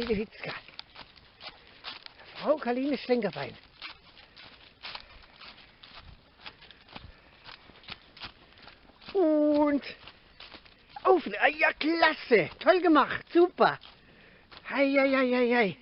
Heidewitzka. Frau Karline Schlenkerbein. Und auf. Ja, klasse. Toll gemacht. Super. Hei, hei, hei, hei, hei.